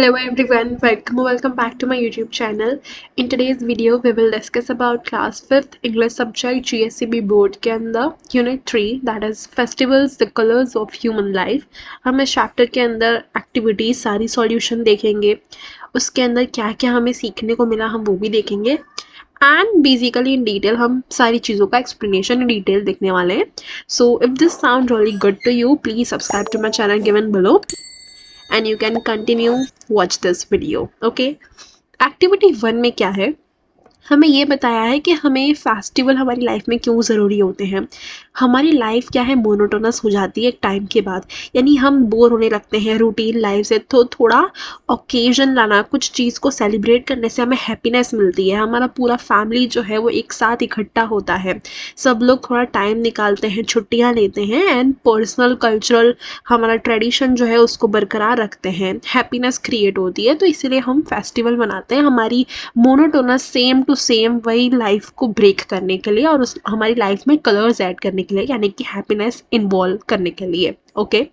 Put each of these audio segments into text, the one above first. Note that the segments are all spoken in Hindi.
Hello everyone, welcome back to my YouTube channel. In today's video we will discuss about class 5th English subject GSCB board के अंदर Unit 3 that is Festivals the Colors of Human Life. हम इस चैप्टर के अंदर एक्टिविटीज सारी सॉल्यूशन देखेंगे, उसके अंदर क्या क्या हमें सीखने को मिला हम वो भी देखेंगे एंड बेसिकली इन डिटेल हम सारी चीज़ों का एक्सप्लेनेशन इन डिटेल देखने वाले हैं. So if this sound really good to you please subscribe to my channel given below and you can continue watch this video. Okay, activity 1 में क्या है, हमें ये बताया है कि हमें फेस्टिवल हमारी लाइफ में क्यों ज़रूरी होते हैं. हमारी लाइफ क्या है, मोनोटोनस हो जाती है एक टाइम के बाद, यानी हम बोर होने लगते हैं रूटीन लाइफ से. तो थोड़ा ओकेजन लाना, कुछ चीज़ को सेलिब्रेट करने से हमें हैप्पीनेस मिलती है. हमारा पूरा फैमिली जो है वो एक साथ इकट्ठा होता है, सब लोग थोड़ा टाइम निकालते हैं, छुट्टियाँ लेते हैं एंड पर्सनल कल्चरल हमारा ट्रेडिशन जो है उसको बरकरार रखते हैं. हैप्पीनेस क्रिएट होती है, तो इसीलिए हम फेस्टिवल मनाते हैं हमारी मोनोटोनस सेम टू सेम वही लाइफ को ब्रेक करने के लिए और उस हमारी लाइफ में कलर्स ऐड करने के लिए, यानी कि हैप्पीनेस इन्वॉल्व करने के लिए. Okay,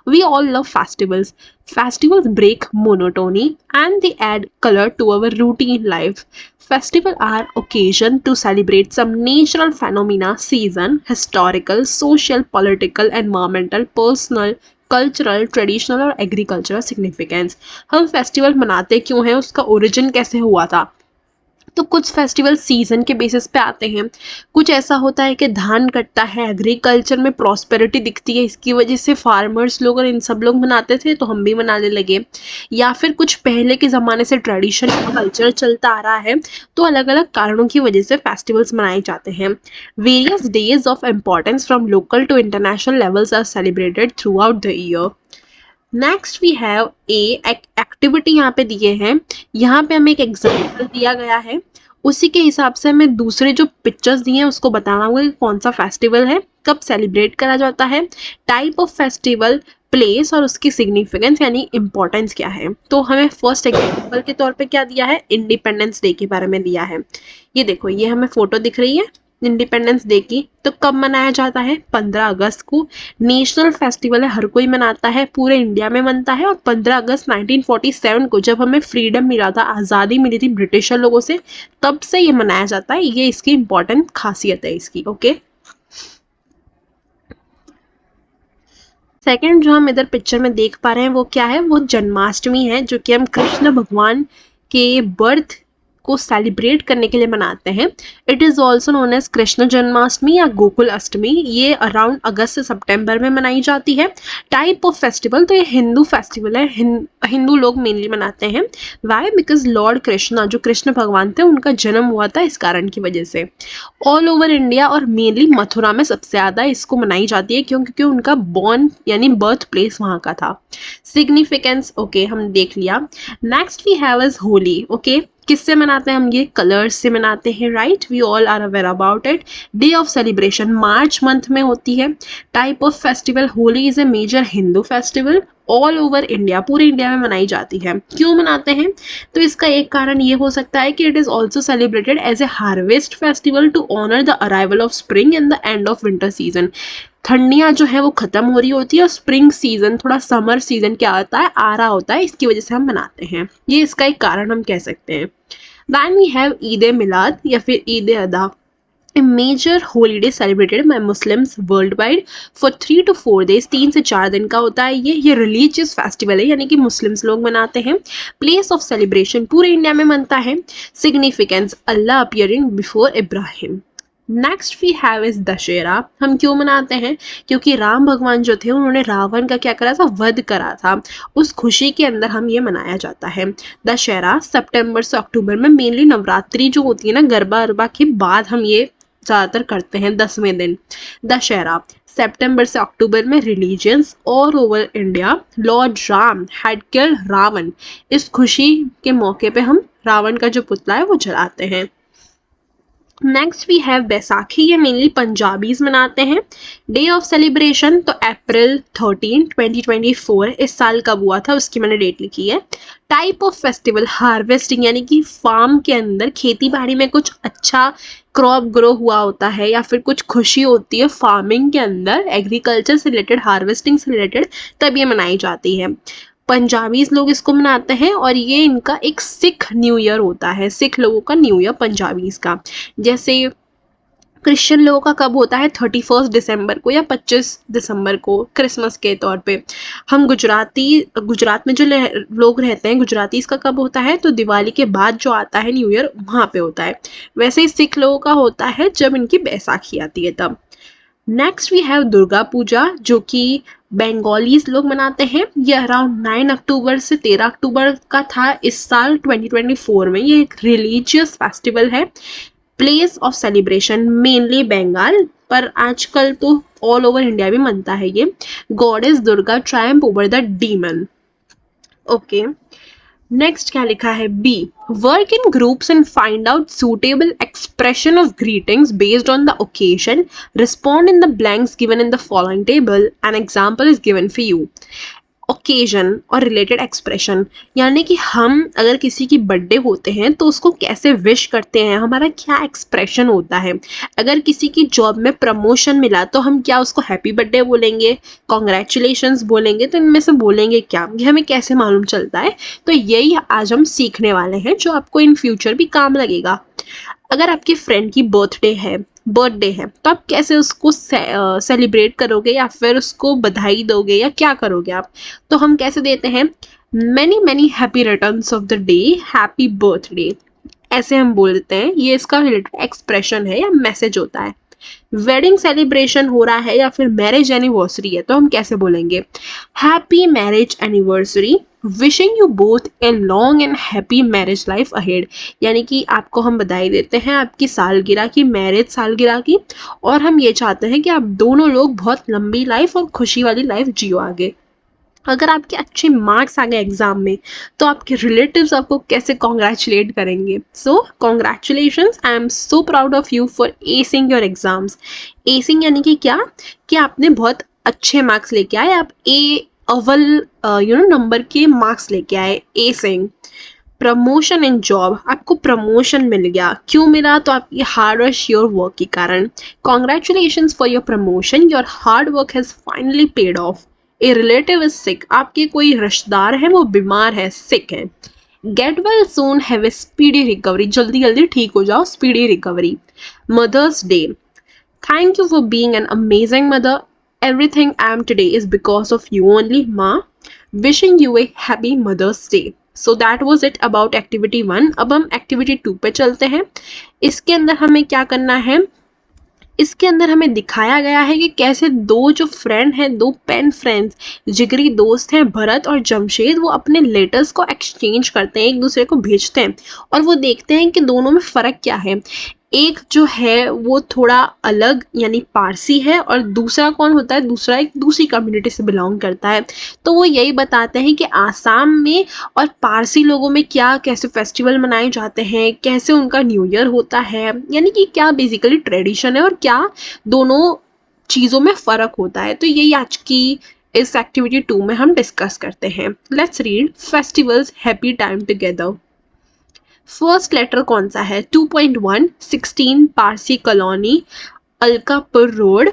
we all love festivals. Festivals break monotony and they add color to our routine life. Festivals are occasion to celebrate some natural phenomena, season, historical, social, political, environmental, personal, cultural, traditional और एग्रीकल्चरल सिग्निफिकेंस. हम फेस्टिवल मनाते क्यों हैं, उसका ओरिजिन कैसे हुआ था. तो कुछ फेस्टिवल सीजन के बेसिस पे आते हैं, कुछ ऐसा होता है कि धान कटता है, एग्रीकल्चर में प्रॉस्पेरिटी दिखती है, इसकी वजह से फार्मर्स लोग और इन सब लोग मनाते थे तो हम भी मनाने लगे. या फिर कुछ पहले के ज़माने से ट्रेडिशन कल्चर चलता आ रहा है, तो अलग अलग कारणों की वजह से फेस्टिवल्स मनाए जाते हैं. Various days of importance from local to international levels are celebrated throughout the year. Next we have activity यहाँ पे दिए हैं, यहाँ पे हमें एक एग्जाम्पल दिया गया है, उसी के हिसाब से हमें दूसरे जो पिक्चर्स दिए हैं उसको बताना होगा कि कौन सा फेस्टिवल है, कब सेलिब्रेट करा जाता है, टाइप ऑफ फेस्टिवल, प्लेस और उसकी सिग्निफिकेंस यानी इम्पोर्टेंस क्या है. तो हमें फर्स्ट एग्जाम्पल के तौर पे क्या दिया है, इंडिपेंडेंस डे के बारे में दिया है. ये देखो, ये हमें फोटो दिख रही है इंडिपेंडेंस डे की. तो कब मनाया जाता है, 15 अगस्त को. नेशनल फेस्टिवल है, हर कोई मनाता है, पूरे इंडिया में मनता है. और 15 अगस्त 1947 को जब हमें फ्रीडम मिला था, आज़ादी मिली थी ब्रिटिशर लोगों से, तब से ये मनाया जाता है. ये इसकी इंपॉर्टेंट खासियत है इसकी. ओके, सेकंड जो हम इधर पिक्चर में देख पा रहे हैं वो क्या है, वो जन्माष्टमी है, जो कि हम कृष्ण भगवान के बर्थ को सेलिब्रेट करने के लिए मनाते हैं. It is also known as Krishna Janmashtami या गोकुल अष्टमी. ये अराउंड अगस्त से सितंबर में मनाई जाती है. टाइप ऑफ फेस्टिवल, तो ये हिंदू फेस्टिवल है, हिंदू लोग मेनली मनाते हैं. वाई, बिकॉज लॉर्ड कृष्णा जो कृष्ण भगवान थे उनका जन्म हुआ था इस कारण की वजह से. ऑल ओवर इंडिया और मेनली मथुरा में सबसे ज़्यादा इसको मनाई जाती है क्योंकि उनका बॉर्न यानी बर्थ प्लेस वहाँ का था. सिग्निफिकेंस ओके हम देख लिया. Next we have is Holi. Okay, किससे मनाते हैं हम, ये कलर्स से मनाते हैं. Right, we all are aware about it. Day of celebration March month में होती है. Type of festival, Holi is a major Hindu festival all over India, पूरे इंडिया में मनाई जाती है. क्यों मनाते हैं, तो इसका एक कारण ये हो सकता है कि it is also celebrated as a harvest festival to honour the arrival of spring and the end of winter season. ठंडियाँ जो है वो ख़त्म हो रही होती है और स्प्रिंग सीजन, थोड़ा समर सीजन क्या होता है, आ रहा होता है, इसकी वजह से हम मनाते हैं. ये इसका एक कारण हम कह सकते हैं. दैन वी हैव ईद ए मिलाद या फिर ईद ए अदा, a major holiday celebrated by Muslims worldwide for 3 to 4 days. 3 से 4 दिन का होता है ये रिलीजियस फेस्टिवल है, यानी कि मुस्लिम्स लोग मनाते हैं. प्लेस ऑफ सेलिब्रेशन पूरे इंडिया में मनता है. Significance, Allah appearing before Ibrahim. Next we have is Dussehra. हम क्यों मनाते हैं, क्योंकि राम भगवान जो थे उन्होंने रावण का क्या करा था, वध करा था. उस खुशी के अंदर हम ये मनाया जाता है. दशहरा सितंबर से अक्टूबर में, मेनली नवरात्रि जो होती है ना, गरबा अरबा के बाद हम ये ज़्यादातर करते हैं 10वें दिन. दशहरा सितंबर से अक्टूबर में. Religions all over India. Lord Ram had killed Ravan. इस खुशी के मौके पे हम रावण का जो पुतला है वो जलाते हैं. Next we have Baisakhi. ये मेनली पंजाबीज मनाते हैं. डे ऑफ सेलिब्रेशन तो अप्रैल 13, 2024 इस साल कब हुआ था उसकी मैंने डेट लिखी है. टाइप ऑफ फेस्टिवल, हार्वेस्टिंग यानी कि फार्म के अंदर खेती बाड़ी में कुछ अच्छा क्रॉप ग्रो हुआ होता है या फिर कुछ खुशी होती है फार्मिंग के अंदर, एग्रीकल्चर से रिलेटेड, हार्वेस्टिंग से रिलेटेड, तब ये मनाई जाती है. पंजाबीज लोग इसको मनाते हैं और ये इनका एक सिख न्यू ईयर होता है, सिख लोगों का न्यू ईयर पंजाबीज का। जैसे क्रिश्चियन लोगों का कब होता है, 31 दिसंबर को या 25 दिसंबर को क्रिसमस के तौर पे। हम गुजरात में जो लोग रहते हैं गुजराती, इसका कब होता है, तो दिवाली के बाद जो आता है न्यू ईयर वहाँ पे होता है। वैसे ही सिख लोगों का होता है जब इनकी बैसाखी आती है तब। Next we have Durga Puja, जो कि बंगालीज लोग मनाते हैं। ये अराउंड 9 अक्टूबर से 13 अक्टूबर का था इस साल 2024 में। ये एक रिलीजियस फेस्टिवल है, place of celebration mainly Bengal, पर आजकल तो ऑल ओवर इंडिया भी मनता है ये। Goddess Durga triumph over the demon. Okay, next क्या लिखा है, B, work in groups and find out suitable expression of greetings based on the occasion, respond in the blanks given in the following table, an example is given for you. Occasion और रिलेटेड एक्सप्रेशन, यानी कि हम अगर किसी की बर्थडे होते हैं तो उसको कैसे विश करते हैं, हमारा क्या एक्सप्रेशन होता है। अगर किसी की जॉब में प्रमोशन मिला तो हम क्या उसको हैप्पी बर्थडे बोलेंगे, कॉन्ग्रेचुलेशंस बोलेंगे, तो इनमें से बोलेंगे क्या, ये हमें कैसे मालूम चलता है। तो यही आज हम सीखने वाले हैं जो आपको इन फ्यूचर भी काम लगेगा। अगर आपकी फ्रेंड की बर्थडे है तो आप कैसे उसको सेलिब्रेट करोगे, या फिर उसको बधाई दोगे, या क्या करोगे आप। तो हम कैसे देते हैं, many many happy returns of the day, happy birthday, ऐसे हम बोलते हैं। ये इसका रिलेटेड एक्सप्रेशन है या मैसेज होता है। वेडिंग सेलिब्रेशन हो रहा है या फिर मैरिज एनिवर्सरी है तो हम कैसे बोलेंगे, happy marriage anniversary, wishing you both a long and happy marriage life ahead, यानी कि आपको हम बधाई देते हैं आपकी सालगिरह की, मैरिज सालगिरह की, और हम ये चाहते हैं कि आप दोनों लोग बहुत लंबी लाइफ और खुशी वाली लाइफ जियो आगे। अगर आपके अच्छे मार्क्स आ गए एग्जाम में तो आपके रिलेटिव्स आपको कैसे कॉन्ग्रेचुलेट करेंगे। So congratulations, I am so proud of you for acing your exams. Acing यानी कि क्या, कि आपने बहुत अच्छे मार्क्स लेके आए, आप अव्वल नंबर के मार्क्स लेके आए, एसिंग। प्रमोशन इन जॉब, आपको प्रमोशन मिल गया, क्यों मिला, तो आपकी हार्ड और श्योर वर्क के कारण। Congratulations for your promotion, your hard work has finally paid off. A relative is sick, आपके कोई रिश्तेदार है वो बीमार है, सिक है। Get well soon, have a speedy recovery, जल्दी जल्दी ठीक हो जाओ, speedy recovery. Mother's day, thank you for being an amazing mother, everything I am today is because of you only, माँ, wishing you a happy mother's day. So that was it about activity 1। अब हम एक्टिविटी 2 पे चलते हैं। इसके अंदर हमें क्या करना है, इसके अंदर हमें दिखाया गया है कि कैसे दो जो फ्रेंड हैं, दो पेन फ्रेंड्स, जिगरी दोस्त हैं, भरत और जमशेद, वो अपने लेटर्स को एक्सचेंज करते हैं, एक दूसरे को भेजते हैं, और वो देखते हैं कि दोनों में फ़र्क क्या है। एक जो है वो थोड़ा अलग यानी पारसी है, और दूसरा कौन होता है, दूसरा एक दूसरी कम्युनिटी से बिलोंग करता है। तो वो यही बताते हैं कि आसाम में और पारसी लोगों में क्या कैसे फेस्टिवल मनाए जाते हैं, कैसे उनका न्यू ईयर होता है, यानी कि क्या बेसिकली ट्रेडिशन है और क्या दोनों चीज़ों में फ़र्क होता है। तो यही आज की इस एक्टिविटी 2 में हम डिस्कस करते हैं। Let's read festivals happy time together. First letter कौन सा है, 2.1, 16 पारसी कॉलोनी, अलकापुर रोड,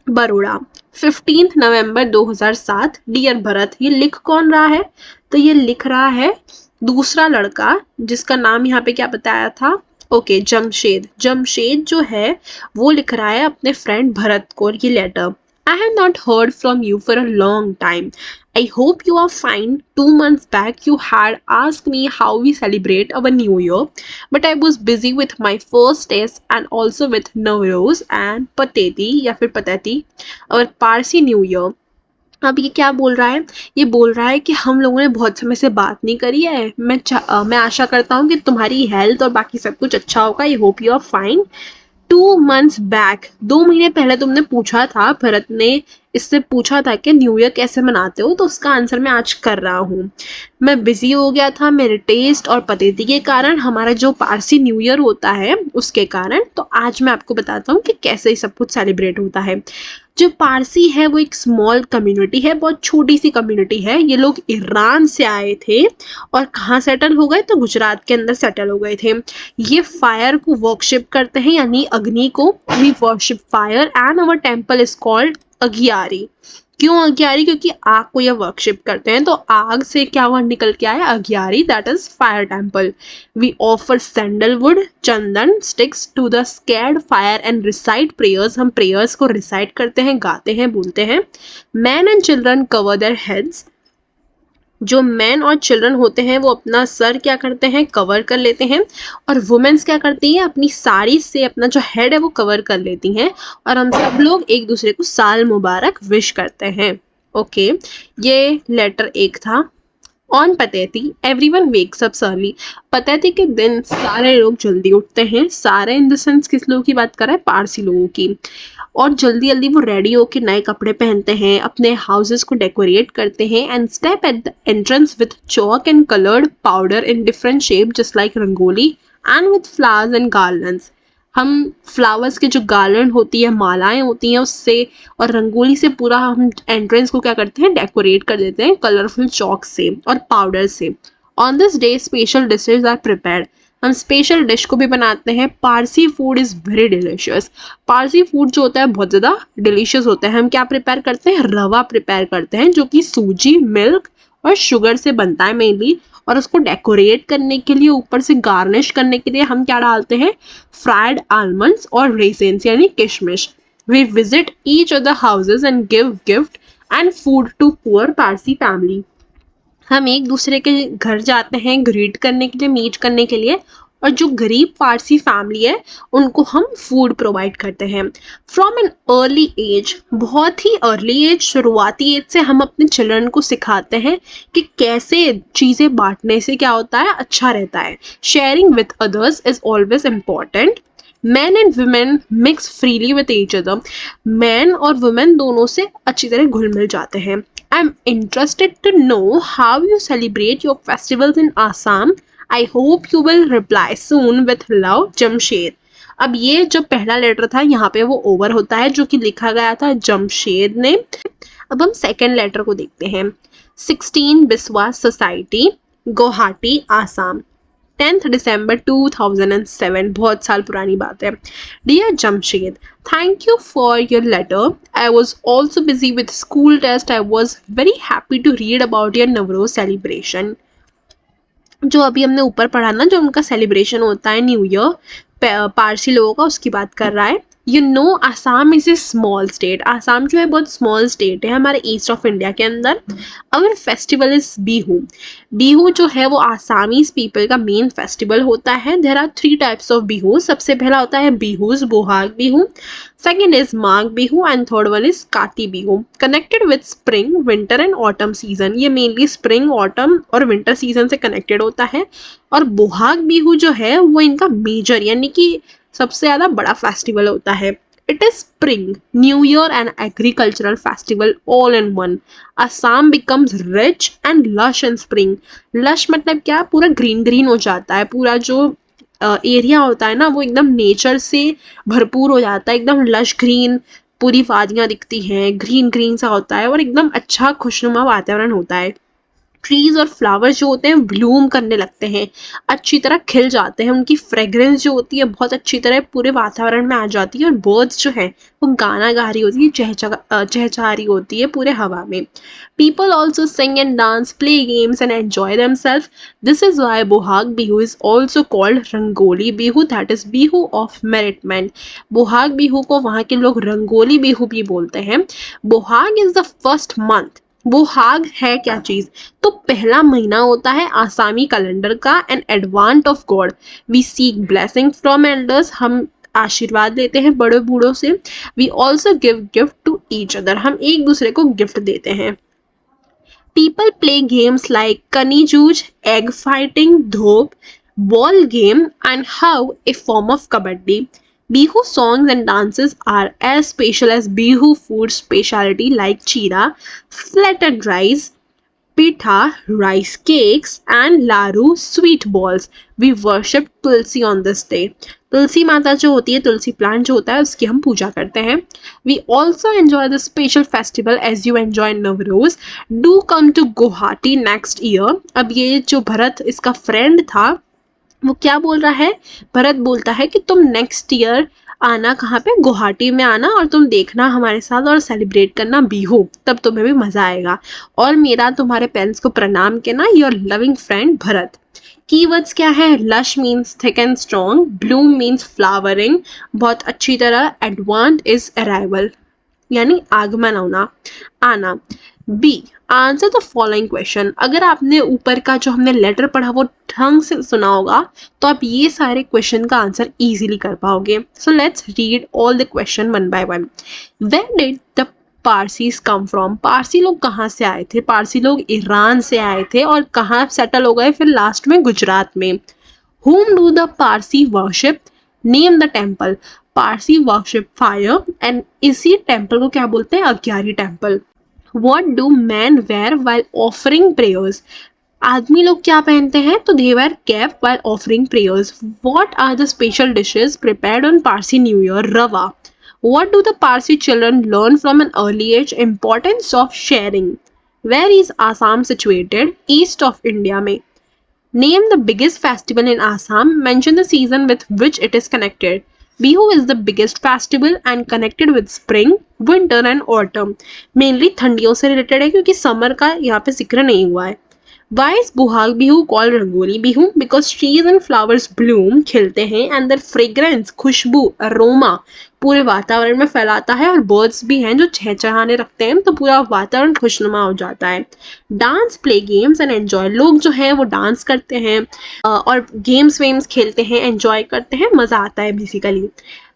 बड़ौदा, 15 नवंबर 2007। डियर भरत, ये लिख कौन रहा है, तो ये लिख रहा है दूसरा लड़का, जिसका नाम यहाँ पे क्या बताया था, ओके, जमशेद। जमशेद जो है वो लिख रहा है अपने फ्रेंड भरत को ये letter. I have not heard from you for a long time. I hope you are fine. 2 months back you had asked me how we celebrate our new year, but I was busy with my first test and also with Nowruz and Pateti या फिर Patati, our Parsi New Year. अब ये क्या बोल रहा है, ये बोल रहा है कि हम लोगों ने बहुत समय से बात नहीं करी है। मैं आशा करता हूँ कि तुम्हारी हेल्थ और बाकी सब कुछ अच्छा होगा। I hope you are fine. 2 months back, 2 महीने पहले तुमने पूछा था, भरत ने इससे पूछा था कि न्यू ईयर कैसे मनाते हो, तो उसका आंसर मैं आज कर रहा हूँ। मैं बिजी हो गया था मेरे टेस्ट और पतेती के कारण, हमारा जो पारसी न्यू ईयर होता है उसके कारण। तो आज मैं आपको बताता हूँ कि कैसे ये सब कुछ सेलिब्रेट होता है। जो पारसी है वो एक स्मॉल कम्युनिटी है, बहुत छोटी सी कम्युनिटी है। ये लोग ईरान से आए थे और कहाँ सेटल हो गए, तो गुजरात के अंदर सेटल हो गए थे। ये फायर को वर्शिप करते हैं, यानी अग्नि को। We worship fire and our temple is called agiary. क्यों अगियारी? क्योंकि आग को यह वर्शिप करते हैं, तो आग से क्या वह निकल के आया? Agiary, that is fire temple. We offer sandalwood, chandan sticks to the sacred fire and recite prayers. हम प्रेयर्स को रिसाइट करते हैं, गाते हैं, बोलते हैं। Man and children cover their heads. जो मैन और चिल्ड्रन होते हैं वो अपना सर क्या करते हैं? कवर कर लेते हैं। और वुमेन्स क्या करती हैं? अपनी साड़ी से अपना जो हेड है वो कवर कर लेती हैं। और हम सब लोग एक दूसरे को साल मुबारक विश करते हैं। ओके, ये लेटर एक था। On Pateti everyone wakes up early. Pateti के दिन सारे लोग जल्दी उठते हैं। सारे इन द सेंस किस लोगों की बात कर रहा है? पारसी लोगों की। और जल्दी जल्दी वो रेडी होके नए कपड़े पहनते हैं, अपने हाउसेस को डेकोरेट करते हैं and step at the entrance with chalk and coloured powder in different shape just like rangoli and with flowers and garlands. हम फ्लावर्स के जो गार्लैंड होती है, मालाएं होती हैं उससे और रंगोली से पूरा हम एंट्रेंस को क्या करते हैं? डेकोरेट कर देते हैं कलरफुल चॉक से और पाउडर से। On this day special dishes are prepared. हम स्पेशल डिश को भी बनाते हैं। Parsi food is very delicious. Parsi food जो होता है बहुत ज़्यादा डिलीशियस होता है। हम क्या प्रिपेयर करते हैं? रवा प्रिपेयर करते हैं, जो कि सूजी, मिल्क और शुगर से बनता है मेनली। और उसको डेकोरेट करने के लिए, ऊपर से गार्निश करने के लिए हम क्या डालते हैं? फ्राइड आलमंड्स और रेजिन्स यानी किशमिश। We visit each other houses and give gift and food to poor Parsi family. हम एक दूसरे के घर जाते हैं ग्रीट करने के लिए, मीट करने के लिए। और जो गरीब पारसी फैमिली है उनको हम फूड प्रोवाइड करते हैं। फ्रॉम एन अर्ली एज, बहुत ही अर्ली एज, शुरुआती एज से हम अपने चिल्ड्रन को सिखाते हैं कि कैसे चीज़ें बांटने से क्या होता है? अच्छा रहता है। Sharing with others is always important. Man and women mix freely with each other. Man और वुमेन दोनों से अच्छी तरह घुल मिल जाते हैं। I am interested to know how you celebrate your festivals in Assam. I hope you will reply soon with love, Jamshed. अब ये जो पहला लेटर था यहाँ पे वो ओवर होता है, जो कि लिखा गया था जमशेद ने। अब हम सेकेंड लेटर को देखते हैं। 16 Biswa society, Guwahati, Assam, 10th December 2007। बहुत साल पुरानी बात है। Dear Jamshed, thank you for your letter. I was also busy with school test. I was very happy to read about your Navroz celebration. जो अभी हमने ऊपर पढ़ा ना, जो उनका सेलिब्रेशन होता है न्यू ईयर पारसी लोगों का, उसकी बात कर रहा है। You know Assam is a small state. Assam जो है बहुत स्मॉल स्टेट है हमारे ईस्ट ऑफ इंडिया के अंदर। Our festival is Bihu. Bihu जो है वो आसामीज पीपल का मेन फेस्टिवल होता है। There are 3 types of Bihu. सबसे पहला होता है बिहूज, Bohag Bihu. Second is Magh Bihu and third one is Kati Bihu. Connected with spring, winter and autumn season. ये मेनली स्प्रिंग, ऑटम और विंटर सीजन से कनेक्टेड होता है। और बोहाग बिहू जो है वो इनका मेजर यानी कि सबसे ज़्यादा बड़ा फेस्टिवल होता है। It is spring, new year and agricultural festival all in one. Assam becomes rich and lush in spring. Lush मतलब क्या? पूरा ग्रीन ग्रीन हो जाता है। पूरा जो एरिया होता है ना वो एकदम नेचर से भरपूर हो जाता है, एकदम लश ग्रीन। पूरी वादियाँ दिखती हैं, ग्रीन ग्रीन सा होता है और एकदम अच्छा खुशनुमा वातावरण होता है। ट्रीज और फ्लावर्स जो होते हैं ब्लूम करने लगते हैं, अच्छी तरह खिल जाते हैं। उनकी फ्रेग्रेंस जो होती है बहुत अच्छी तरह पूरे वातावरण में आ जाती है। और बर्ड्स जो है वो गाना गा रही होती है, चहचहा रही होती है पूरे हवा में। People also sing and dance, play games and enjoy themselves. This is why Bohag Bihu is also called Rangoli Bihu, that is Bihu of merriment. Bohag Bihu को वहाँ के लोग रंगोली बिहू भी बोलते हैं। Bohag is the first month. Bohag है क्या चीज? तो पहला महीना होता है आसामी कैलेंडर का, an advent of god. We seek blessing from elders. हम आशीर्वाद लेते हैं बड़े बूढ़ों से। We also give gift to each other. हम एक दूसरे को गिफ्ट देते हैं। People play games like Koni Juj, egg fighting, Dhop, ball game and how a form of kabaddi. Bihu songs and dances are as special as Bihu food specialty like chira, flattered rice, pitha, rice cakes and laru, sweet balls. We worship Tulsi on this day. तुलसी माता जो होती है, तुलसी प्लांट जो होता है उसकी हम पूजा करते हैं। We also enjoy the special festival as you enjoy Navroz. Do come to Guwahati next year. अब ये जो भरत इसका फ्रेंड था वो क्या बोल रहा है, भरत बोलता है कि तुम नेक्स्ट ईयर आना, कहाँ पे, गुवाहाटी में आना, और तुम देखना हमारे साथ और सेलिब्रेट करना बिहू, तब तुम्हें भी मजा आएगा, और मेरा तुम्हारे पेरेंट्स को प्रणाम कहना, your loving friend Bharat. Keywords क्या है, lush means thick and strong, Bloom means flowering, बहुत अच्छी तरह, एडवांस इज अराइवल यानी आगमन होना, आना। B, answer the following question. अगर आपने ऊपर का जो हमने लेटर पढ़ा वो ढंग से सुना होगा तो आप ये सारे क्वेश्चन का आंसर इजीली कर पाओगे। So let's read all the question one by one. Where did the Parsis come from, Parsi लोग कहाँ से आए थे, पारसी लोग ईरान से आए थे और कहाँ सेटल हो गए फिर लास्ट में गुजरात में। Whom do the Parsi worship? Name the temple. Parsi worship fire and इसी टेम्पल को क्या बोलते हैं, agiary temple. What do men wear while offering prayers? आदमी लोग क्या पहनते हैं, तो they wear cap while offering prayers. What are the special dishes prepared on Parsi New Year? Rava. What do the Parsi children learn from an early age? Importance of sharing. Where is Assam situated? East of India में. Name the biggest festival in Assam. Mention the season with which it is connected. Bihu is the biggest festival and connected with spring, winter and autumn. Mainly ठंडियों से related है क्योंकि summer का यहाँ पे जिक्र नहीं हुआ है। Why is Buhag Bihu called Rangoli Bihu? Because trees and flowers bloom, खिलते हैं, and their fragrance, Khushboo, aroma पूरे वातावरण में फैलाता है, और बर्ड्स भी हैं जो चहचहाने रखते हैं तो पूरा वातावरण खुशनुमा हो जाता है। Dance, play games and enjoy, लोग जो हैं वो डांस करते हैं और गेम्स वेम्स खेलते हैं, एंजॉय करते हैं, मजा आता है basically.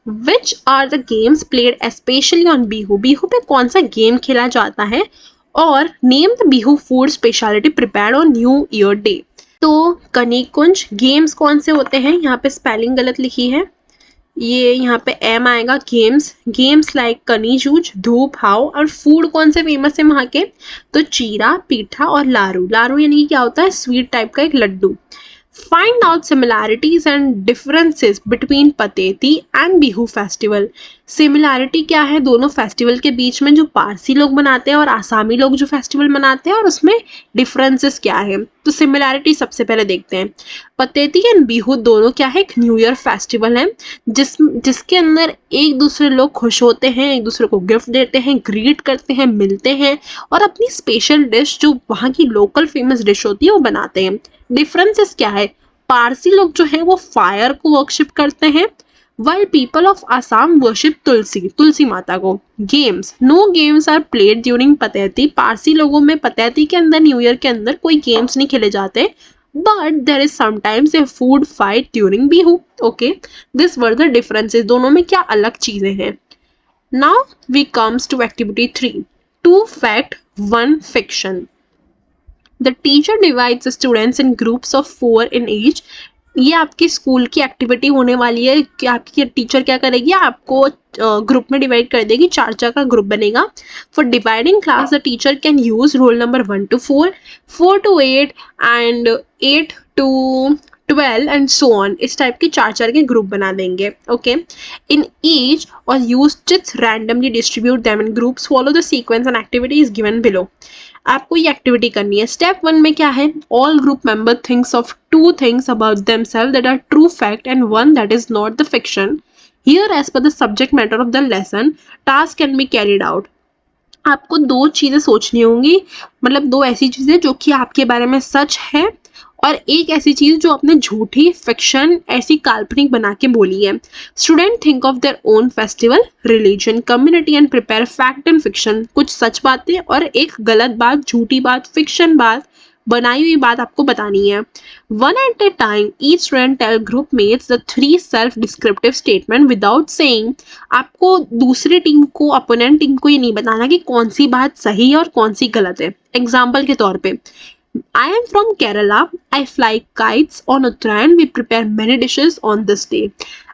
Which are the games played specially on Bihu, Bihu पे कौन सा गेम खेला जाता है, और name the Bihu food speciality prepared on new year day. तो कनिकुंज गेम्स कौन से होते हैं, यहाँ पे स्पेलिंग गलत लिखी है, ये यहाँ पे एम आएगा, गेम्स, गेम्स लाइक कनीजूज, धूप, हाव, और फूड कौन से फेमस है वहाँ के, तो चीरा, पीठा और लारू। लारू यानी कि क्या होता है, स्वीट टाइप का एक laddu. Find out similarities and differences between Pateti and Bihu festival. Similarity क्या है दोनों फेस्टिवल के बीच में जो पारसी लोग मनाते हैं और आसामी लोग जो फेस्टिवल मनाते हैं, और उसमें डिफरेंसेस क्या है। तो सिमिलैरिटी सबसे पहले देखते हैं। पतेती एंड बिहू दोनों क्या है, एक न्यू ईयर फेस्टिवल है जिसके अंदर एक दूसरे लोग खुश होते हैं, एक दूसरे को गिफ्ट देते हैं, ग्रीट करते हैं, मिलते हैं और अपनी स्पेशल डिश जो वहाँ की लोकल फेमस डिश होती है वो बनाते हैं। डिफरेंसेस क्या है, पारसी लोग जो है वो फायर को वर्शिप करते हैं, while people of Assam worship Tulsi माता को। Games, no games are played during Pateti, Parsi लोगों में पतेती के अंदर न्यू ईयर के अंदर कोई गेम्स नहीं खेले जाते, but there is sometimes a food fight during Bihu. Okay, this were the differences, दोनों में क्या अलग चीजें हैं। Now we comes to activity 3, 2 fact 1 fiction. The teacher divides the students in groups of 4 in each. ये आपकी स्कूल की एक्टिविटी होने वाली है कि आपकी टीचर क्या करेगी, आपको ग्रुप में डिवाइड कर देगी, 4 का ग्रुप बनेगा। For dividing class the teacher can use roll number 1 to 4, 4 to 8 and 8 to 12 and so on. इस टाइप के 4 के ग्रुप बना देंगे। ओके, इन ईच और use chits randomly distribute them in groups, follow the sequence and activities given below. आपको ये एक्टिविटी करनी है। स्टेप 1 में क्या है, all group member thinks of 2 things about themselves that are true fact and 1 that is not the fiction. Here, as per the subject matter of the lesson, task can be carried out. आपको 2 चीजें सोचनी होंगी, मतलब 2 ऐसी चीजें जो कि आपके बारे में सच है और एक ऐसी चीज जो आपने झूठी फिक्शन ऐसी काल्पनिक बना के बोली है। Student think of their own festival, religion, community and prepare fact and fiction. कुछ सच बातें और एक गलत बात, झूठी बात, फिक्शन बात, बनाई हुई बात आपको बतानी है। 1 at a time, each student tell group mates the 3 self-descriptive statement without saying। आपको दूसरी टीम को, अपोनेंट टीम को ये नहीं बताना कि कौन सी बात सही है और कौन सी गलत है। एग्जाम्पल के तौर पे, I am from Kerala. I fly kites on Uttarayan. We prepare many dishes on this day.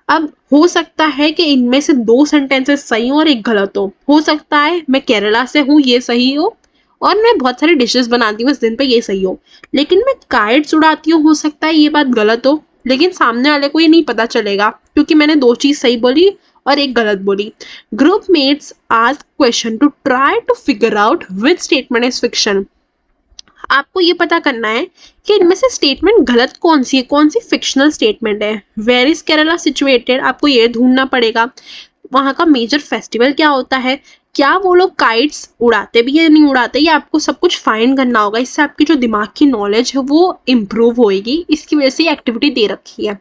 अब हो सकता है कि इनमें से 2 सेंटेंसेस सही हो और एक गलत हो सकता है मैं केरला से हूँ ये सही हो और मैं बहुत सारी डिशेस बनाती हूँ इस दिन पे ये सही हो, लेकिन मैं काइट्स उड़ाती हूँ, हो सकता है ये बात गलत हो, लेकिन सामने वाले को ये नहीं पता चलेगा क्योंकि मैंने 2 चीज सही बोली और एक गलत बोली। Group mates ask question to try to figure out which statement is fiction. आपको ये पता करना है कि इनमें से स्टेटमेंट गलत कौन सी है, कौन सी फिक्शनल स्टेटमेंट है। वेयर इज केरला सिचुएटेड, आपको ये ढूंढना पड़ेगा। वहाँ का मेजर फेस्टिवल क्या होता है, क्या वो लोग काइट्स उड़ाते भी है नहीं उड़ाते, ये आपको सब कुछ फाइंड करना होगा। इससे आपकी जो दिमाग की नॉलेज है वो इम्प्रूव होएगी, इसकी वजह से ये एक्टिविटी दे रखी है।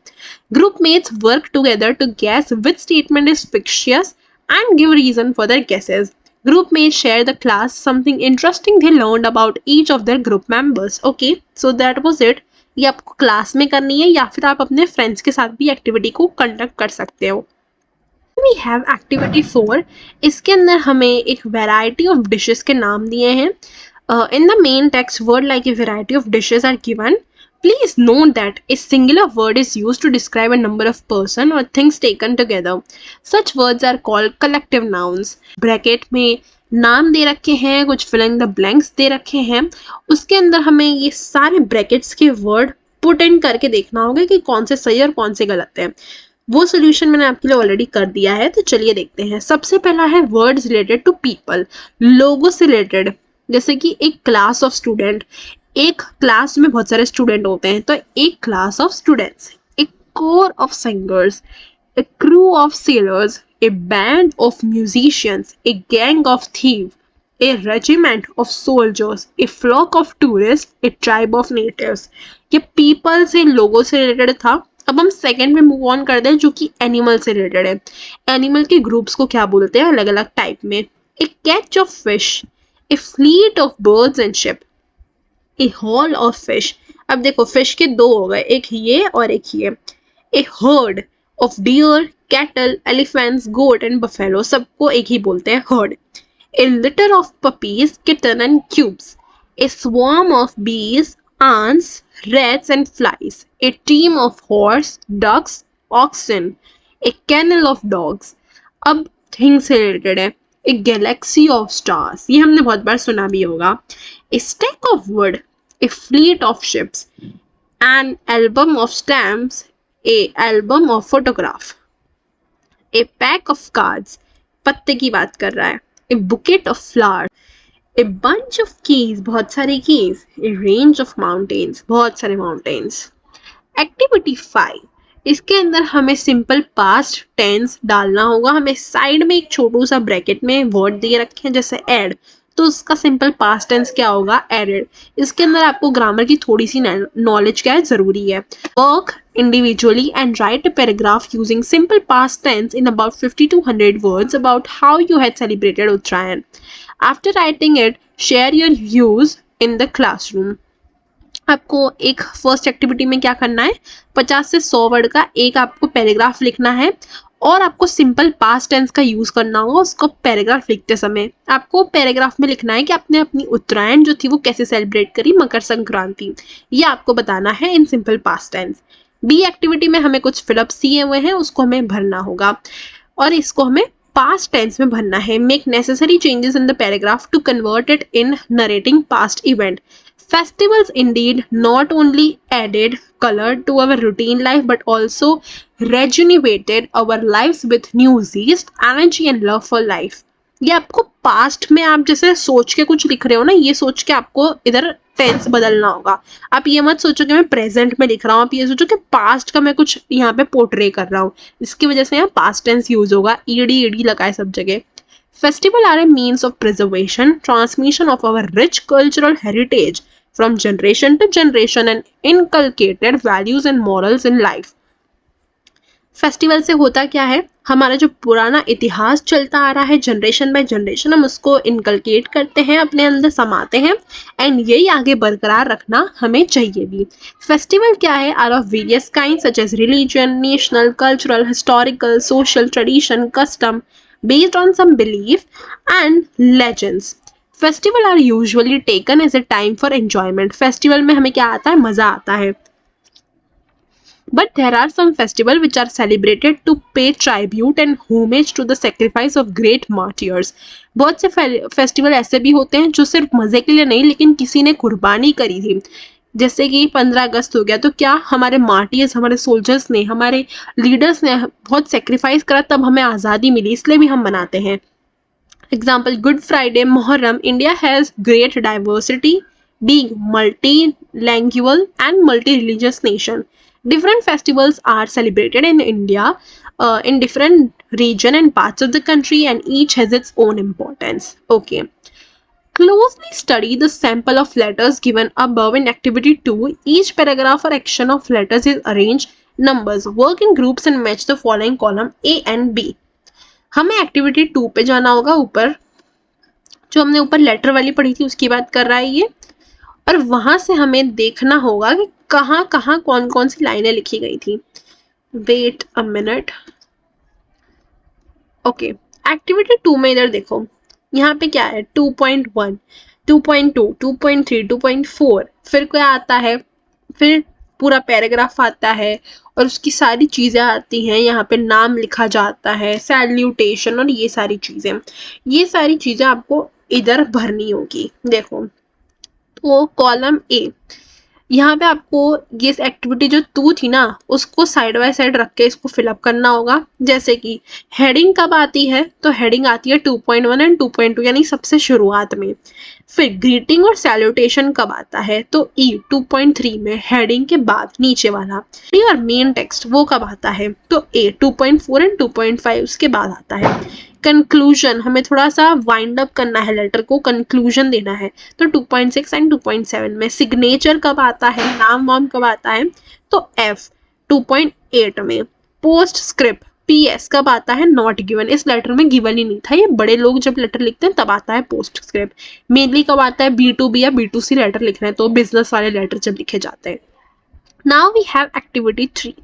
Group mates work together to guess which statement is fictitious and give reason for their guesses. Group mates share the class something interesting they learned about each of their group members. Okay, so that was it. ये आपको क्लास में करनी है या फिर आप अपने फ्रेंड्स के साथ भी एक्टिविटी को कंडक्ट कर सकते हो। We have activity 4. इसके अंदर हमें एक variety of dishes के नाम दिए हैं। In the main text, word like a variety of dishes are given. Please note that a singular word is used to describe a number of person or things taken together. Such words are called collective nouns. Bracket में नाम दे रखे हैं, कुछ fill in the blanks दे रखे हैं, उसके अंदर हमें ये सारे brackets के word put in करके देखना होगा कि कौन से सही और कौन से गलत हैं। वो सोल्यूशन मैंने आपके लिए ऑलरेडी कर दिया है, तो चलिए देखते हैं। सबसे पहला है वर्ड्स रिलेटेड टू पीपल, लोगों से रिलेटेड, जैसे कि एक क्लास ऑफ स्टूडेंट, एक क्लास में बहुत सारे स्टूडेंट होते हैं, तो एक क्लास ऑफ स्टूडेंट्स, एक choir of singers, a crew of sailors, a band of musicians, a gang of thief, a regiment of soldiers, a flock of tourist, a tribe of natives. ये पीपल से, लोगों से रिलेटेड था। अब हम सेकंड में मूव ऑन कर दें, जो कि एनिमल से रिलेटेड है। एनिमल के ग्रुप्स को क्या बोलते हैं अलग अलग टाइप में। A catch of fish, a fleet of birds and ship, a haul of fish. अब देखो फिश के दो हो गए, एक ये और एक ये। A herd of deer, cattle, elephants, goat and buffalo, सबको एक ही बोलते हैं herd. A litter of puppies, kitten and cubs, a swarm of bees, ants, rats and flies, a team of horse, ducks, oxen, a kennel of dogs। अब थिंग से रिलेटेड है, ए गैलेक्सी ऑफ स्टार्स, ये हमने बहुत बार सुना भी होगा। A stack of wood, a fleet of ships, an album of stamps, an album of photograph, a pack of cards, पत्ते की बात कर रहा है। A bouquet of flower, a bunch of keys, बहुत सारे keys. A range of mountains, बहुत सारे माउंटेन्स। एक्टिविटी 5, इसके अंदर हमें सिंपल पास्ट टेंस डालना होगा। हमें साइड में एक छोटू सा ब्रैकेट में वर्ड दिए रखे हैं जैसे एड, तो उसका सिंपल पास्ट टेंस क्या होगा, एडेड। इसके अंदर आपको ग्रामर की थोड़ी सी नॉलेज क्या है जरूरी है। Work individually and write a paragraph using simple past tense in about 50 to 100 words about how you had celebrated Uttarayan. After writing it, share your views in the classroom. आपको एक फर्स्ट एक्टिविटी में क्या करना है, 50 से 100 वर्ड का एक आपको पैराग्राफ लिखना है और आपको सिंपल पास्ट टेंस का यूज करना होगा। उसको पैराग्राफ लिखते समय आपको पैराग्राफ में लिखना है कि आपने अपनी उत्तरायण जो थी वो कैसे सेलिब्रेट करी, मकर संक्रांति, ये आपको बताना है in simple past tense. B activity में हमें कुछ फिलअप्स दिए हुए हैं, उसको हमें भरना होगा और इसको हमें पास्ट टेंस में भरना है। Make necessary changes in the paragraph to convert it in narrating past event. Festivals indeed not only added color to our routine life but also rejuvenated our lives with new zest, energy and love for life. ये आपको पास्ट में आप जैसे सोच के कुछ लिख रहे हो ना, ये सोच के आपको इधर टेंस बदलना होगा। आप ये मत सोचो कि मैं प्रेजेंट में लिख रहा हूँ, आप ये सोचो कि पास्ट का मैं कुछ यहाँ पे पोर्ट्रे कर रहा हूँ। इसकी वजह से यहाँ पास्ट टेंस यूज होगा, ईडी लगा है सब जगह। Festival are a means of preservation, transmission of our rich cultural heritage from generation to generation and inculcated values and morals in life. Festival से होता क्या है, हमारा जो पुराना इतिहास चलता आ रहा है जनरेशन बाय जनरेशन, हम उसको इनकलकेट करते हैं, अपने अंदर समाते हैं एंड यही आगे बरकरार रखना हमें चाहिए भी। फेस्टिवल क्या है, are of various kind such as religion, national, cultural, historical, social, tradition, custom based on some belief and legends. Festival are usually taken as a time for enjoyment. Festival में हमें क्या आता है, मजा आता है। But there are some festivals which are celebrated to pay tribute and homage to the sacrifice of great martyrs. बहुत से फेस्टिवल ऐसे भी होते हैं जो सिर्फ मजे के लिए नहीं, लेकिन किसी ने कुर्बानी करी थी। जैसे कि 15 अगस्त हो गया, तो क्या हमारे मार्टियर्स, हमारे सोल्जर्स ने, हमारे लीडर्स ने बहुत सेक्रीफाइस करा, तब हमें आज़ादी मिली, इसलिए भी हम मनाते हैं। Example good Friday, Muharram. India has great diversity being multilingual and multi-religious nation. Different festivals are celebrated in India in different region and parts of the country, and each has its own importance. Okay. Closely study the sample of letters given above in activity 2. Each paragraph or action of letters is arranged numbers. Work in groups and match the following column A and B. हमें एक्टिविटी 2 पे जाना होगा. ऊपर जो हमने ऊपर लेटर वाली पढ़ी थी उसकी बात कर रहा है ये, और वहां से हमें देखना होगा कि कहाँ कहाँ कौन कौन सी लाइनें लिखी गई थी. Wait a minute. Okay, activity 2 में इधर देखो, यहाँ पे क्या है 2.1, 2.2, 2.3, 2.4, फिर क्या आता है, फिर पूरा पैराग्राफ आता है और उसकी सारी चीज़ें आती हैं. यहाँ पे नाम लिखा जाता है, सैल्यूटेशन और ये सारी चीज़ें आपको इधर भरनी होगी. देखो, तो कॉलम ए, यहाँ पे आपको ये एक्टिविटी जो 2 थी ना उसको साइड बाय साइड रख के इसको फिलअप करना होगा. जैसे कि हेडिंग कब आती है, तो हेडिंग आती है 2.1 एंड 2.2 यानी सबसे शुरुआत में. फिर ग्रीटिंग और सैल्यूटेशन कब आता है, तो ई 2.3 में हेडिंग के बाद नीचे वाला. और मेन टेक्स्ट वो कब आता है, तो ए 2.4 एंड 2.5 उसके बाद आता है. कंक्लूजन, हमें थोड़ा सा वाइंड अप करना है, लेटर को कंक्लूजन देना है, तो 2.6 एंड 2.7 में. सिग्नेचर कब आता है, नाम वाम कब आता है, तो एफ 2.8 में. पोस्ट स्क्रिप्ट PS कब आता है, नॉट गिवन. इस लेटर में गिवन ही नहीं था, ये बड़े लोग जब लेटर लिखते हैं तब आता है पोस्ट स्क्रिप्ट. मेनली कब आता है, B2B या B2C लेटर लिखना है तो बिजनेस वाले लेटर जब लिखे जाते हैं. Now we have activity 3.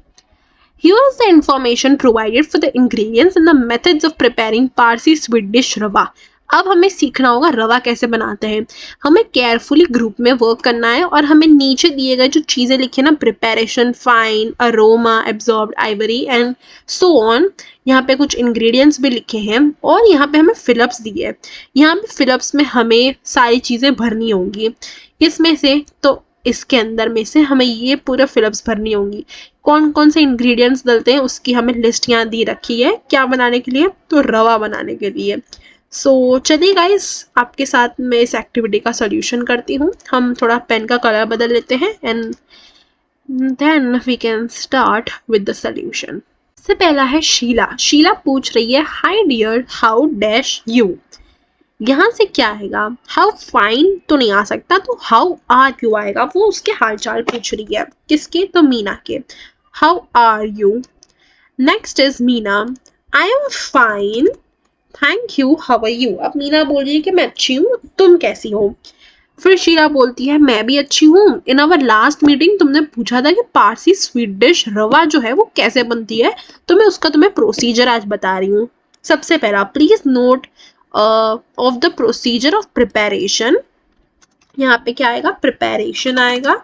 Here is the information provided for the ingredients and the methods of preparing Parsi sweet dish रवा. अब हमें सीखना होगा रवा कैसे बनाते हैं. हमें केयरफुली ग्रुप में वर्क करना है और हमें नीचे दिए गए जो चीज़ें लिखी है ना, preparation, fine, aroma, absorbed, Ivory and so on, यहाँ पे कुछ इंग्रेडिएंट्स भी लिखे हैं और यहाँ पे हमें फिलअप्स दिए हैं. यहाँ पे फिलअप्स में हमें सारी चीज़ें भरनी होंगी. इसमें से तो इसके अंदर में से हमें ये पूरे फिलअप्स भरनी होंगी. कौन कौन से इंग्रेडिएंट्स डलते हैं उसकी हमें लिस्ट यहाँ दी रखी है. क्या बनाने के लिए, तो रवा बनाने के लिए. सो चलिए गाइस, आपके साथ मैं इस एक्टिविटी का सॉल्यूशन करती हूँ. हम थोड़ा पेन का कलर बदल लेते हैं and then we can start with the solution. सबसे पहला है शीला. शीला पूछ रही है, hi dear, how dash you. यहाँ से क्या आएगा, हाउ फाइन तो नहीं आ सकता, तो हाउ आर यू आएगा. वो उसके हालचाल पूछ रही है. किसके, तो मीना के. How are you. Next is Meena, I am fine thank you, how are you. अब मीना बोल रही है कि मैं अच्छी हूँ, तुम कैसी हो. फिर शीला बोलती है, मैं भी अच्छी हूँ. इन आवर लास्ट मीटिंग तुमने पूछा था कि पारसी स्वीट डिश रवा जो है वो कैसे बनती है, तो मैं उसका तुम्हें प्रोसीजर आज बता रही हूँ. सबसे पहला, please note of the procedure of preparation. यहाँ पे क्या आएगा, प्रिपरेशन आएगा.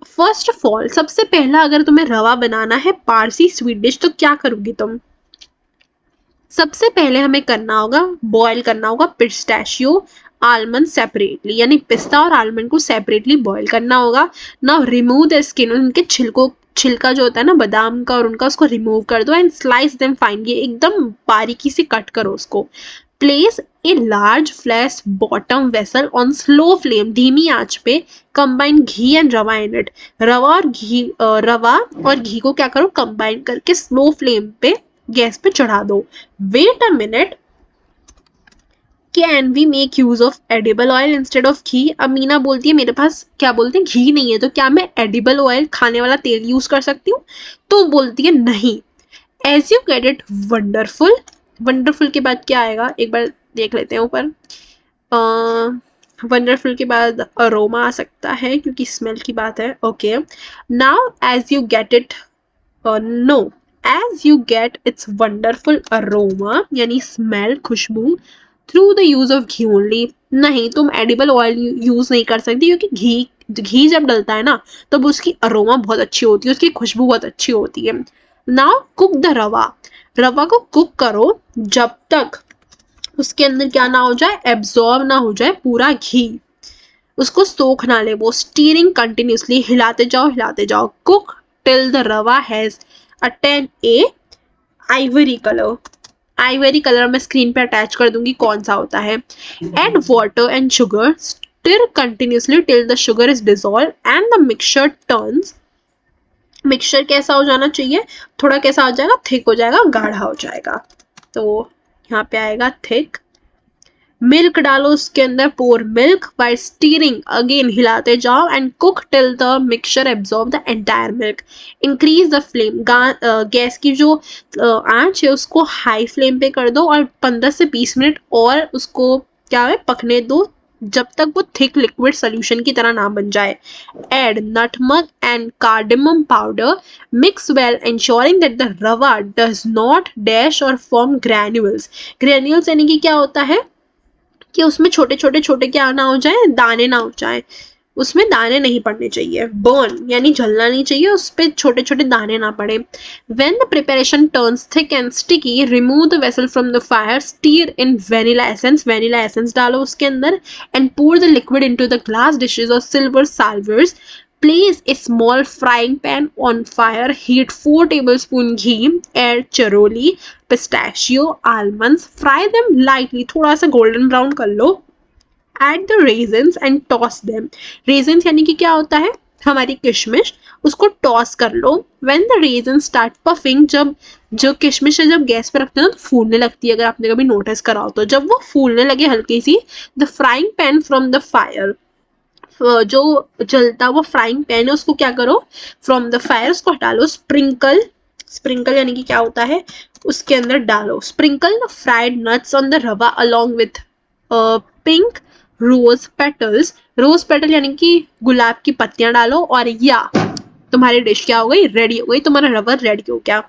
फर्स्ट ऑफ ऑल, सबसे पहला अगर तुम्हें रवा बनाना है पारसी स्वीट डिश तो क्या करोगी तुम. सबसे पहले हमें करना होगा, बॉयल करना होगा पिस्ताशियो आलमंड सेपरेटली, यानी पिस्ता और आलमंड को सेपरेटली बॉयल करना होगा. नाउ रिमूव द स्किन, उनके छिलका जो होता है ना बादाम का और उनका, उसको रिमूव कर दो एंड स्लाइस देम फाइन, ये एकदम बारीकी से कट करो उसको. Place a large flash bottom vessel on slow flame, धीमी आंच पे. कंबाइन घी एंड रवा इन इट, रवा और घी को क्या करो, कंबाइन करके स्लो फ्लेम पे गैस पे चढ़ा दो. Wait a minute, can we make use of edible oil instead of ghee. अब मीना बोलती है, मेरे पास क्या बोलते हैं घी नहीं है, तो क्या मैं एडिबल ऑयल, खाने वाला तेल यूज कर सकती हूँ, तो बोलती है नहीं. As you get it wonderful. Wonderful के बाद क्या आएगा, एक बार देख लेते हैं ऊपर. वंडरफुल के बाद अरोमा आ सकता है क्योंकि स्मेल की बात है. Okay, now as you get it, no, as you get its wonderful aroma यानी स्मेल, खुशबू, through the use of ghee only. नहीं, तुम एडिबल ऑयल यूज नहीं कर सकती क्योंकि घी जब डलता है ना तब उसकी अरोमा बहुत अच्छी होती है, उसकी खुशबू बहुत अच्छी होती है. नाउ कुक द रवा. रवा को कुक करो जब तक उसके अंदर क्या ना हो जाए, एब्जॉर्ब ना हो जाए पूरा घी, उसको सोख ना ले वो. स्टीरिंग कंटिन्यूसली, हिलाते जाओ. Cook till the rava has attain a ivory colour. Ivory colour मैं स्क्रीन पे अटैच कर दूंगी कौन सा होता है. Add water and sugar stir continuously till the sugar is dissolved and the mixture turns. Mixture कैसा हो जाना चाहिए, थोड़ा कैसा हो जाएगा, थिक हो जाएगा, गाढ़ा हो जाएगा। तो यहाँ पे आएगा थिक। मिल्क डालो उसके अंदर, पोर मिल्क बाय स्टीरिंग, अगेन हिलाते जाओ and cook till the mixture absorb the entire milk. Increase the flame, gas की जो आंच है उसको हाई फ्लेम पे कर दो और 15 से 20 मिनट और उसको क्या है पकने दो, जब तक वो थिक लिक्विड सोल्यूशन की तरह ना बन जाए। Add nutmeg and cardamom powder, mix well ensuring that the रवा does not dash or form granules। Granules यानी कि क्या होता है कि उसमें छोटे छोटे छोटे क्या ना हो जाए, दाने ना हो जाए, उसमें दाने नहीं पड़ने चाहिए। बर्न यानी जलना नहीं चाहिए, उस पर छोटे छोटे दाने ना पड़े। When the preparation turns thick and sticky, remove the vessel from the fire, stir in vanilla essence, vanilla essence डालो उसके अंदर and pour the liquid into the glass dishes or silver salvers। Place a small frying pan on fire, heat 4 tablespoon ghee, add charoli, pistachio, almonds, fry them lightly, थोड़ा सा golden brown कर लो। Add the raisins and toss them, raisins यानी कि क्या होता है हमारी किशमिश, उसको टॉस कर लो। When the raisin start puffing, जब जो किशमिश है जब गैस पे रखते हैं ना तो फूलने लगती है, अगर आपने कभी नोटिस करा हो तो जब वो फूलने लगे हल्की सी, the frying pan from the fire, जो जलता हुआ फ्राइंग पैन है उसको क्या करो, फ्रॉम द फायर उसको हटा लो। स्प्रिंकल, स्प्रिंकल यानी कि क्या होता है उसके अंदर डालो, sprinkle the fried nuts on the rava along with pink rose petals, rose petal यानी कि गुलाब की पत्तियां डालो और या तुम्हारी डिश क्या हो गई, रेडी हो गई, तुम्हारा रबर रेडी हो गया।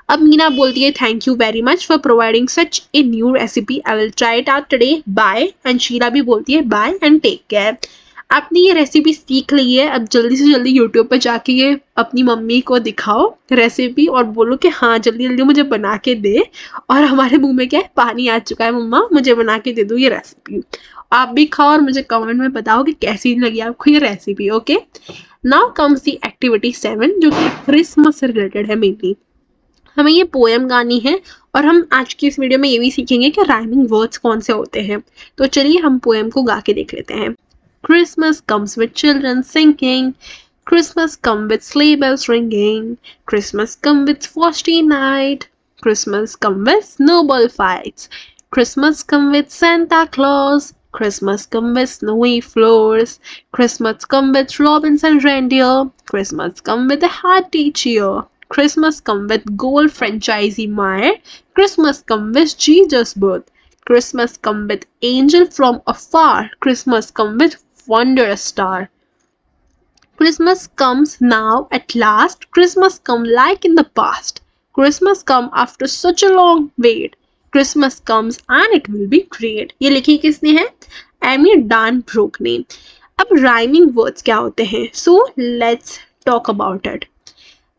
अब मीना बोलती है thank you very much for providing such a new recipe, I will try it out today, bye. And Sheela भी बोलती है बाय एंड टेक केयर। आपने ये रेसिपी सीख ली है, अब जल्दी से जल्दी यूट्यूब पर जाके ये अपनी मम्मी को दिखाओ रेसिपी और बोलो कि हाँ जल्दी जल्दी मुझे बना के दे। और हमारे मुंह में क्या है, पानी आ चुका है, मम्मा मुझे बना के दे दो ये रेसिपी। आप भी खाओ और मुझे कमेंट में बताओ कि कैसी लगी आपको ये recipe. Okay, now comes the activity 7 जो कि क्रिसमस से रिलेटेड है मेनली। हमें ये पोएम गानी है और हम आज की इस वीडियो में ये भी सीखेंगे कि राइमिंग वर्ड्स कौन से होते हैं। तो चलिए हम पोएम को गा के देख लेते हैं। Christmas comes with children singing, Christmas come with sleigh bells ringing, Christmas come with frosty night, Christmas come with snowball fights, Christmas come with Santa Claus, Christmas come with snowy floors, Christmas come with robins and reindeer, Christmas come with a hearty cheer, Christmas come with gold franchisee Meyer, Christmas come with Jesus' birth, Christmas come with angel from afar, Christmas come with wondrous star. Christmas comes now at last, Christmas come like in the past, Christmas come after such a long wait, Christmas comes and it will be great। ये लिखी किसने है, एमी डान ब्रोक ने। अब राइमिंग वर्ड्स क्या होते हैं, so let's talk about it.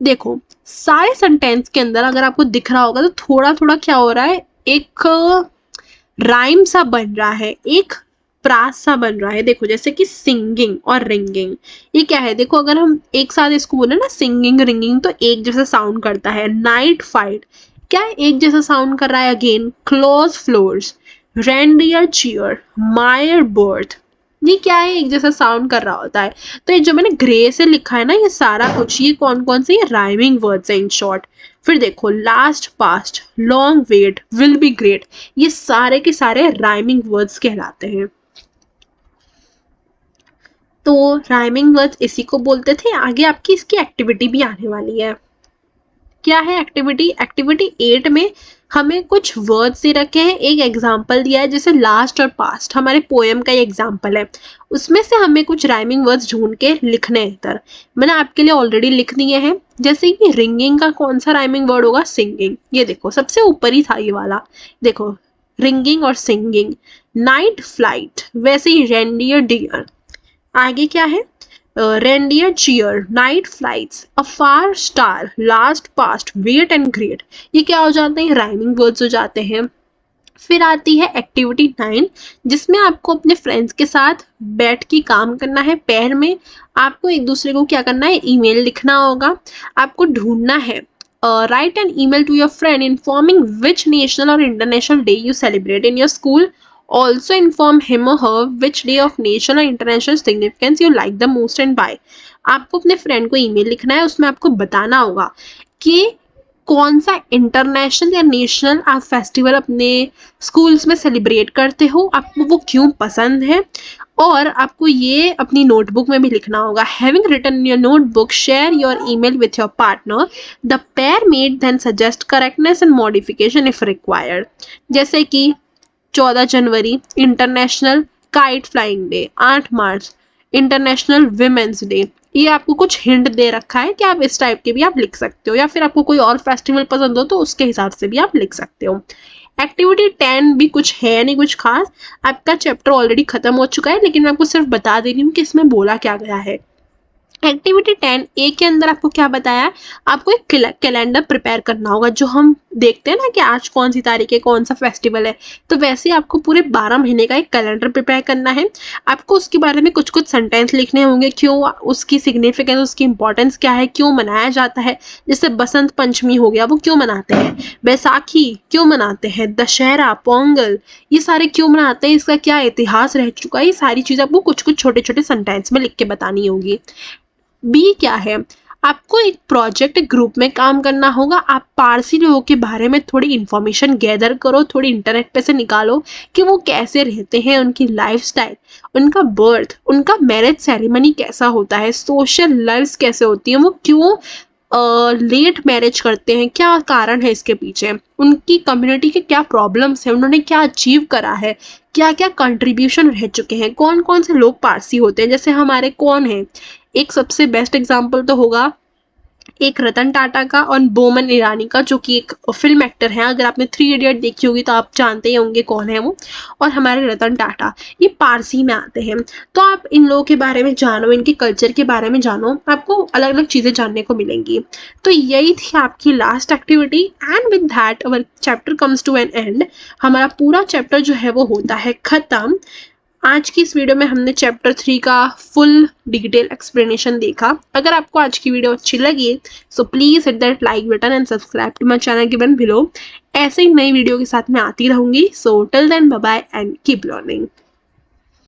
देखो सारे सेंटेंस के अंदर अगर आपको दिख रहा होगा तो थोड़ा थोड़ा क्या हो रहा है, एक राइम सा बन रहा है, एक प्रास सा बन रहा है। देखो जैसे कि सिंगिंग और रिंगिंग, ये क्या है, देखो अगर हम एक साथ इसको बोले ना सिंगिंग रिंगिंग तो एक जैसा साउंड करता है। नाइट फाइट क्या है, एक जैसा साउंड कर रहा है। Again close floors, reindeer cheer, myrrh birth, ये क्या है, एक जैसा साउंड कर रहा होता है। तो ये जो मैंने ग्रे से लिखा है ना ये सारा कुछ, ये कौन कौन से, ये राइमिंग वर्ड्स है इन शॉर्ट। फिर देखो last past, long wait, will be great, ये सारे के सारे राइमिंग वर्ड्स कहलाते हैं। तो राइमिंग वर्ड्स इसी को बोलते थे। आगे आपकी इसकी एक्टिविटी भी आने वाली है। क्या है एक्टिविटी, एक्टिविटी 8 में हमें कुछ वर्ड्स दे रखे हैं, एक एग्जाम्पल दिया है जैसे लास्ट और पास्ट हमारे पोएम का एग्जाम्पल है, उसमें से हमें कुछ राइमिंग वर्ड्स ढूंढ के लिखने हैं। इधर मैंने आपके लिए ऑलरेडी लिख दिए हैं। जैसे कि रिंगिंग का कौन सा राइमिंग वर्ड होगा, सिंगिंग, ये देखो सबसे ऊपर ही था ये वाला, देखो रिंगिंग और सिंगिंग। नाइट फ्लाइट, वैसे ही रेंडियर डियर। आगे क्या है, reindeer cheer, night flights, a far star, last past, wait and great, ये क्या हो जाते हैं, राइमिंग वर्ड्स हो जाते हैं। फिर आती है एक्टिविटी 9 जिसमें आपको अपने फ्रेंड्स के साथ बैठ के काम करना है। पैर में आपको एक दूसरे को क्या करना है, ईमेल लिखना होगा, आपको ढूंढना है। Write an email to your friend informing which national or international day you celebrate in your school Also inform him or her which day of national or international significance you like the most and why. आपको अपने फ्रेंड को ईमेल लिखना है, उसमें आपको बताना होगा कि कौन सा इंटरनेशनल या नेशनल आप फेस्टिवल अपने स्कूल्स में सेलिब्रेट करते हो, आपको वो क्यों पसंद है, और आपको ये अपनी नोटबुक में भी लिखना होगा. Having written in your notebook, share your email with your partner. The pair mate then suggest correctness and modification if required. जैसे कि 14 जनवरी international kite flying day, 8 March international women's day. ये आपको कुछ हिंट दे रखा है कि आप इस टाइप के भी आप लिख सकते हो, या फिर आपको कोई और फेस्टिवल पसंद हो तो उसके हिसाब से भी आप लिख सकते हो. एक्टिविटी 10 भी कुछ है नहीं कुछ खास, आपका चैप्टर ऑलरेडी खत्म हो चुका है, लेकिन मैं आपको सिर्फ बता दे रही हूँ कि इसमें बोला क्या गया है. एक्टिविटी 10 ए के अंदर आपको क्या बताया, आपको एक कैलेंडर प्रिपेयर करना होगा. जो हम देखते हैं ना कि आज कौन सी तारीख है, कौन सा फेस्टिवल है, तो वैसे आपको पूरे 12 महीने का एक कैलेंडर प्रिपेयर करना है. आपको उसके बारे में कुछ कुछ सेंटेंस लिखने होंगे, क्यों उसकी सिग्निफिकेंस, उसकी इंपॉर्टेंस क्या है, क्यों मनाया जाता है. जैसे बसंत पंचमी हो गया, वो क्यों मनाते हैं. बैसाखी क्यों मनाते हैं. दशहरा, पोंगल, ये सारे क्यों मनाते हैं, इसका क्या इतिहास रह चुका है. ये सारी चीज़ आपको कुछ कुछ छोटे छोटे सेंटेंस में लिख के बतानी होगी. बी क्या है, आपको एक प्रोजेक्ट ग्रुप में काम करना होगा. आप पारसी लोगों के बारे में थोड़ी इंफॉर्मेशन गैदर करो, थोड़ी इंटरनेट पे से निकालो कि वो कैसे रहते हैं, उनकी लाइफस्टाइल, उनका बर्थ, उनका मैरिज सेरेमनी कैसा होता है, सोशल लाइफ्स कैसे होती हैं, वो क्यों लेट मैरिज करते हैं, क्या कारण है इसके पीछे, उनकी कम्युनिटी के क्या प्रॉब्लम्स हैं, उन्होंने क्या अचीव करा है, क्या क्या कंट्रीब्यूशन रह चुके हैं, कौन कौन से लोग पारसी होते हैं. जैसे हमारे कौन है, एक सबसे बेस्ट एग्जाम्पल तो होगा एक रतन टाटा का और बोमन ईरानी का, जो कि एक फिल्म एक्टर है. अगर आपने 3 इडियट देखी होगी तो आप जानते ही होंगे कौन है वो. और हमारे रतन टाटा ये पारसी में आते हैं. तो आप इन लोगों के बारे में जानो, इनके कल्चर के बारे में जानो, आपको अलग अलग चीज़ें जानने को मिलेंगी. तो यही थी आपकी last activity. And with that our chapter comes to an end. हमारा पूरा चैप्टर जो है वो होता है ख़त्म. आज की इस वीडियो में हमने चैप्टर 3 का फुल डिटेल एक्सप्लेनेशन देखा. अगर आपको आज की वीडियो अच्छी लगी so please hit that like button and subscribe to my channel given below. ऐसे ही नई वीडियो के साथ मैं आती रहूँगी. So till then bye bye and keep learning.